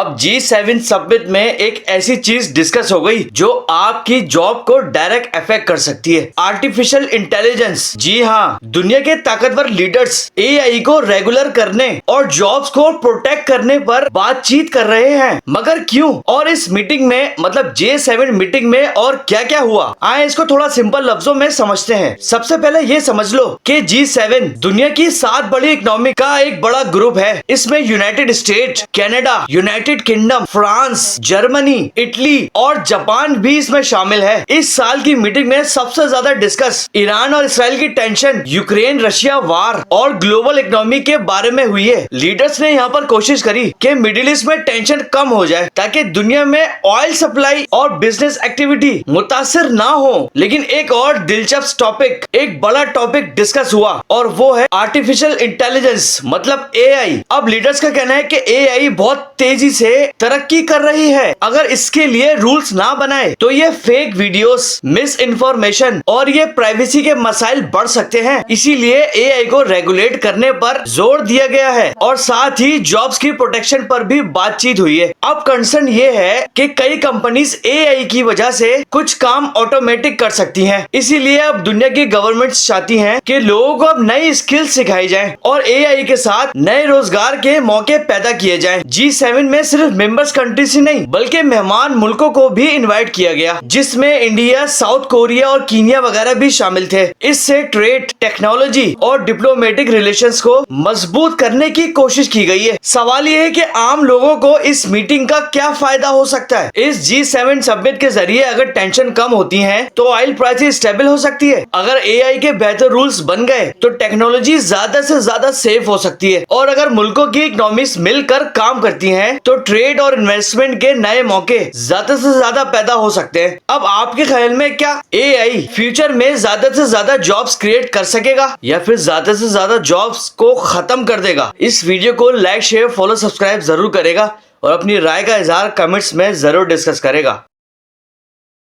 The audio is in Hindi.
अब G7 समिट में एक ऐसी चीज डिस्कस हो गई जो आपकी जॉब को डायरेक्ट अफेक्ट कर सकती है, आर्टिफिशियल इंटेलिजेंस। जी हाँ, दुनिया के ताकतवर लीडर्स AI को रेगुलर करने और जॉब्स को प्रोटेक्ट करने पर बातचीत कर रहे हैं। मगर क्यों और इस मीटिंग में मतलब G7 मीटिंग में और क्या क्या हुआ, आए इसको थोड़ा सिंपल लफ्जों में समझते हैं। सबसे पहले ये समझ लो कि G7 दुनिया की 7 बड़ी इकोनॉमी का एक बड़ा ग्रुप है। इसमें United state, Canada, United kingdom, France, Germany, Italy और जापान भी इसमें शामिल है। इस साल की मीटिंग में सबसे ज्यादा डिस्कस ईरान और इसराइल की टेंशन, यूक्रेन रशिया वार और ग्लोबल इकोनॉमी के बारे में हुई है। लीडर्स ने यहाँ पर कोशिश करी कि मिडिल ईस्ट में टेंशन कम हो जाए ताकि दुनिया में ऑयल सप्लाई और बिजनेस एक्टिविटी मुतासिर ना हो। लेकिन एक और दिलचस्प टॉपिक, एक बड़ा टॉपिक डिस्कस हुआ और वो है आर्टिफिशियल इंटेलिजेंस मतलब AI। अब लीडर्स का कहना है कि AI बहुत तेजी से तरक्की कर रही है। अगर इसके लिए रूल्स ना बनाए तो ये फेक वीडियोस, मिस इन्फॉर्मेशन और ये प्राइवेसी के मसाइल बढ़ सकते हैं। इसीलिए AI को रेगुलेट करने पर जोर दिया गया है और साथ ही जॉब्स की प्रोटेक्शन पर भी बातचीत हुई है। अब कंसर्न ये है कि कई कंपनीज AI की वजह से कुछ काम ऑटोमेटिक कर सकती हैं। इसीलिए अब दुनिया की गवर्नमेंट्स चाहती हैं कि लोगों को अब नई स्किल सिखाई जाए और AI के साथ नए रोजगार के मौके पैदा किए जाएं। G7 में सिर्फ मेंबर्स कंट्रीज ही नहीं बल्कि मेहमान मुल्कों को भी इनवाइट किया गया, जिसमें इंडिया, साउथ कोरिया और कीनिया वगैरह भी शामिल थे। इससे ट्रेड, टेक्नोलॉजी और डिप्लोमेटिक रिलेशंस को मजबूत करने की कोशिश की गई है। सवाल ये है कि आम लोगों को इस मीटिंग का क्या फायदा हो सकता है। इस G7 समिट के जरिए अगर टेंशन कम होती है तो ऑयल प्राइसेस स्टेबल हो सकती है। अगर AI के बेहतर रूल्स बन गए तो टेक्नोलॉजी ज्यादा से ज्यादा सेफ हो सकती है और अगर मुल्कों की इकोनॉमीज मिलकर काम करती हैं तो ट्रेड और इन्वेस्टमेंट के नए मौके ज्यादा से ज्यादा पैदा हो सकते हैं। अब आपके ख्याल में क्या AI फ्यूचर में ज्यादा से ज्यादा जॉब्स क्रिएट कर सकेगा या फिर ज्यादा से ज्यादा जॉब्स को खत्म कर देगा? इस वीडियो को लाइक, शेयर, फॉलो, सब्सक्राइब जरूर करेगा और अपनी राय का इजहार कमेंट्स में जरूर डिस्कस करेगा।